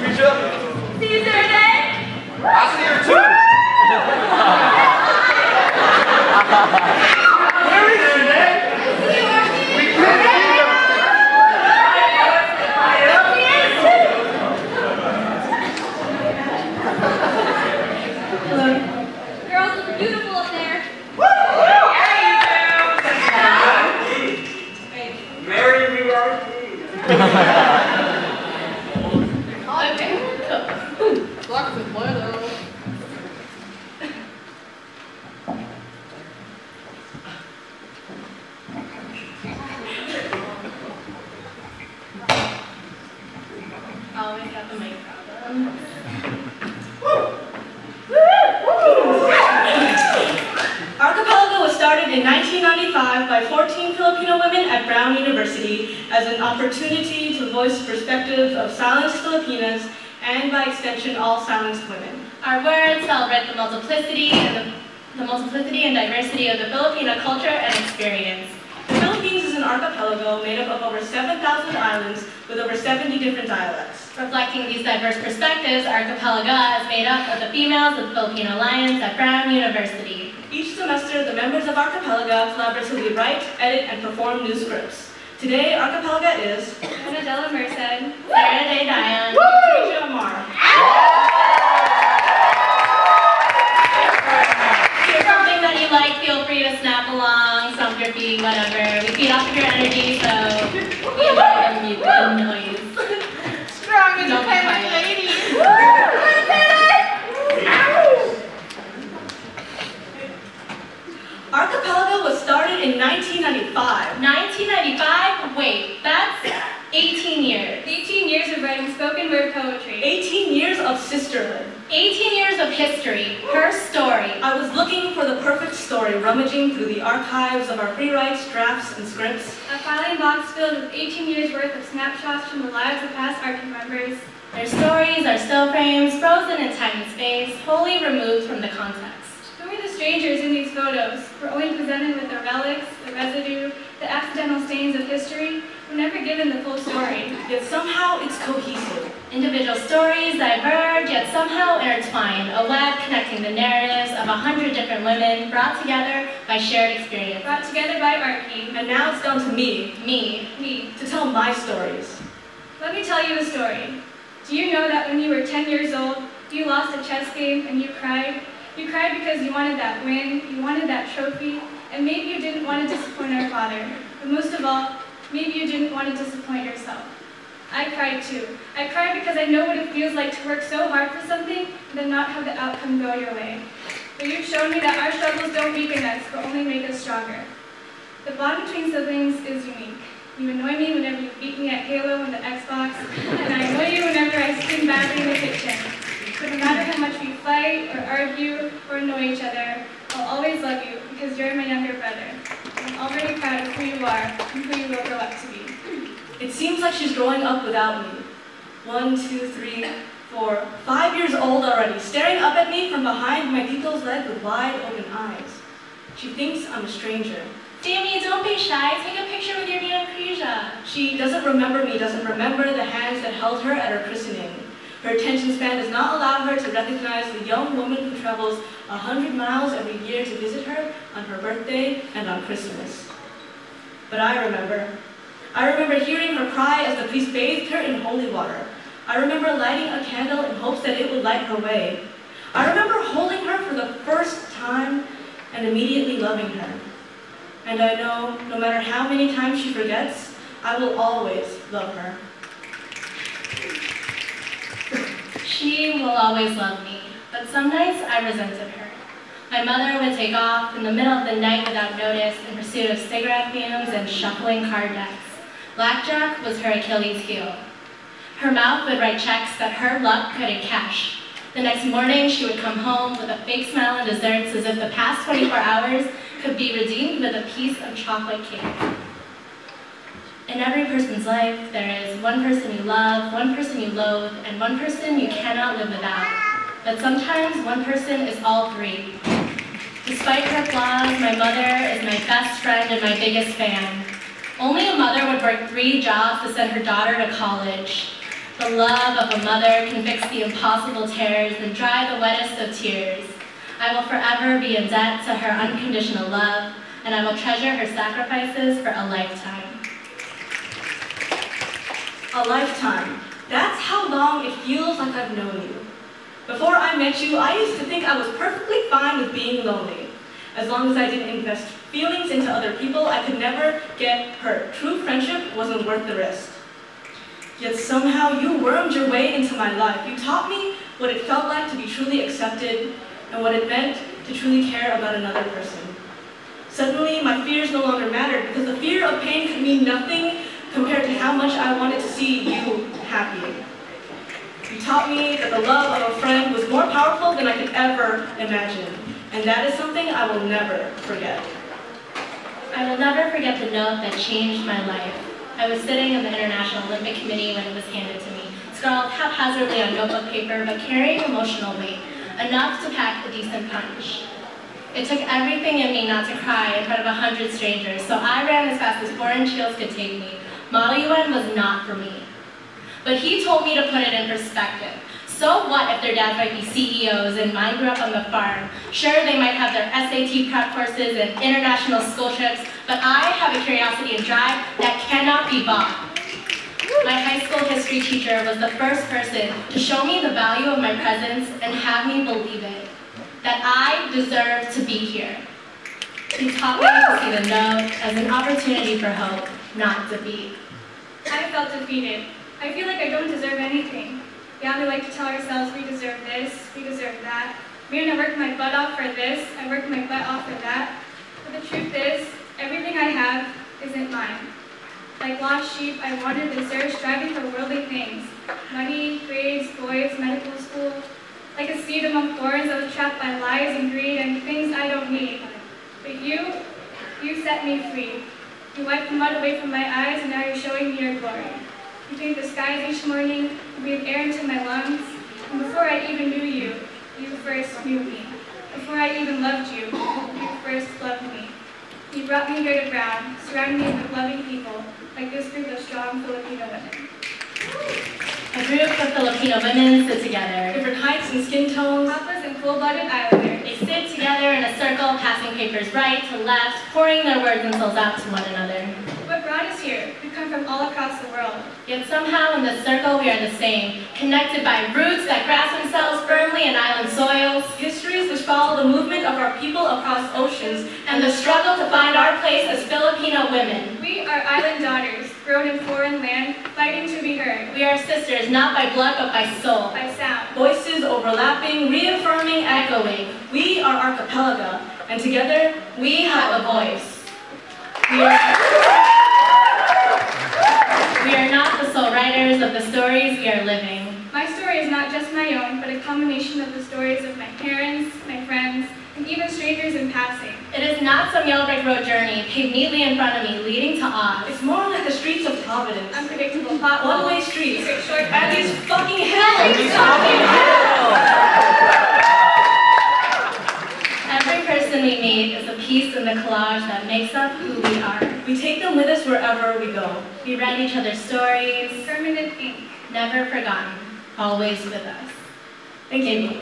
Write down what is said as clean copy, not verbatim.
Krizia? See you Thursday. I'll see her too. Where is she, man? See you, Archi. We can't see her. Hello. Girls look beautiful up there. Marry me, Archi. Okay. Black is boy though. Always got the mic problem. Archipelag-a was started in 1995 by 14 Filipino women at Brown University as an opportunity to voice perspectives of silenced Filipinas and, by extension, all silenced women. Our words celebrate the multiplicity and diversity of the Filipino culture and experience. The Philippines is an archipelago made up of over 7,000 islands with over 70 different dialects. Reflecting these diverse perspectives, Archipelag-a is made up of the females of the Filipino Alliance at Brown University. Each semester, the members of Archipelag-a collaboratively write, edit, and perform new scripts. Today, Archipelag-a is Delamerced, Dayon, Krizia, Amar. If there's something that you like, feel free to snap along, stomp your feet, whatever. We feed off of your energy, so we enjoy the noise. Strong independent lady. Archipelag-a was started in 1995. 1995? Wait, that's 18 years. 18 years of writing spoken word poetry. 18 years of sisterhood. 18 years of history. Her story. I was looking for the perfect story, rummaging through the archives of our free writes, drafts, and scripts. A filing box filled with 18 years worth of snapshots from the lives of past Archi members. Their stories are still frames, frozen in time and space, wholly removed from the context. Who are the strangers in these photos? We're only presented with the relics, the residue, the accidental stains of history. We're never given the full story. Yet somehow it's cohesive. Individual stories diverge, yet somehow intertwine, a web connecting the narratives of 100 different women brought together by shared experience. Brought together by Archi. And now it's down to me Me. to tell my stories. Let me tell you a story. Do you know that when you were 10 years old, you lost a chess game and you cried? You cried because you wanted that win, you wanted that trophy, and maybe you didn't want to disappoint our father. But most of all, maybe you didn't want to disappoint yourself. I cried too. I cried because I know what it feels like to work so hard for something and then not have the outcome go your way. But you've shown me that our struggles don't weaken us, but only make us stronger. The bond between siblings is unique. You annoy me whenever you beat me at Halo and the Xbox, and I annoy you whenever I sing badly in the kitchen. But no matter how much we fight, or argue, or annoy each other, I'll always love you because you're my younger brother. I'm already proud of who you are and who you will grow up to be. It seems like she's growing up without me. 1, 2, 3, 4, 5 years old already, staring up at me from behind my tito's leg with wide open eyes. She thinks I'm a stranger. Damien, don't be shy. Take a picture with your Nina Krizia. She doesn't remember me, doesn't remember the hands that held her at her christening. Her attention span does not allow her to recognize the young woman who travels 100 miles every year to visit her on her birthday and on Christmas. But I remember. I remember hearing her cry as the priest bathed her in holy water. I remember lighting a candle in hopes that it would light her way. I remember holding her for the first time and immediately loving her. And I know, no matter how many times she forgets, I will always love her. She will always love me, but some nights I resented her. My mother would take off in the middle of the night without notice in pursuit of cigarette fumes and shuffling card decks. Blackjack was her Achilles heel. Her mouth would write checks that her luck couldn't cash. The next morning, she would come home with a fake smile and desserts as if the past 24 hours could be redeemed with a piece of chocolate cake. In every person's life, there is one person you love, one person you loathe, and one person you cannot live without. But sometimes one person is all three. Despite her flaws, my mother is my best friend and my biggest fan. Only a mother would work 3 jobs to send her daughter to college. The love of a mother can fix the impossible tears and dry the wettest of tears. I will forever be in debt to her unconditional love, and I will treasure her sacrifices for a lifetime. A lifetime. That's how long it feels like I've known you. Before I met you, I used to think I was perfectly fine with being lonely. As long as I didn't invest feelings into other people, I could never get hurt. True friendship wasn't worth the risk. Yet somehow you wormed your way into my life. You taught me what it felt like to be truly accepted and what it meant to truly care about another person. Suddenly, my fears no longer mattered because the fear of pain could mean nothing compared to how much I wanted to see you happy. You taught me that the love of a friend was more powerful than I could ever imagine, and that is something I will never forget. I will never forget the note that changed my life. I was sitting in the International Olympic Committee when it was handed to me, scrawled haphazardly on notebook paper, but carrying emotional weight, enough to pack a decent punch. It took everything in me not to cry in front of 100 strangers, so I ran as fast as 4-inch heels could take me. Model UN was not for me. But he told me to put it in perspective. So what if their dads might be CEOs and mine grew up on the farm? Sure, they might have their SAT prep courses and international school trips, but I have a curiosity and drive that cannot be bought. My high school history teacher was the first person to show me the value of my presence and have me believe it, that I deserve to be here. He taught me to see the no as an opportunity for hope, not defeat. I felt defeated. I feel like I don't deserve anything. Yeah, we like to tell ourselves we deserve this, we deserve that. I worked my butt off for this, I worked my butt off for that. But the truth is, everything I have isn't mine. Like lost sheep, I wandered the search, striving for worldly things. Money, grades, boys, medical school. Like a seed among thorns, I was trapped by lies and greed and things I don't need. But you set me free. You wiped the mud away from my eyes, and now you're showing me your glory. You cleaned the skies each morning, you breathed air into my lungs, and before I even knew you, you first knew me. Before I even loved you, you first loved me. You brought me here to Brown, surrounding me with loving people, like this group of strong Filipino women. A group of Filipino women sit together. Different heights and skin tones. Papas and full-blooded islanders. They sit together in a circle, passing papers right to left, pouring their words and souls out to one another. What brought us here? We come from all across the world. Yet somehow in this circle we are the same, connected by roots that grasp themselves firmly in island soils, Histories which follow the movement of our people across oceans, and the struggle to find our place as Filipino women. We are island daughters, grown in foreign land, fighting to be heard. We are sisters, not by blood but by soul. By sound. voices overlapping, reaffirming, echoing. We are Archipelag-a, and together We have a voice. We are not the sole writers of the stories we are living. My story is not just my own, but a combination of the stories of my parents, my friends, and even strangers in passing. It is not some yellow brick road journey paved neatly in front of me, leading to Oz. It's more like the streets of Providence. Unpredictable potholes. One-way streets. Secret shortcuts. And these fucking hills! Every person we meet is a piece in the collage that makes up who we are. We take them with us wherever we go. We read each other's stories, Permanent ink. never forgotten, always with us. Thank you.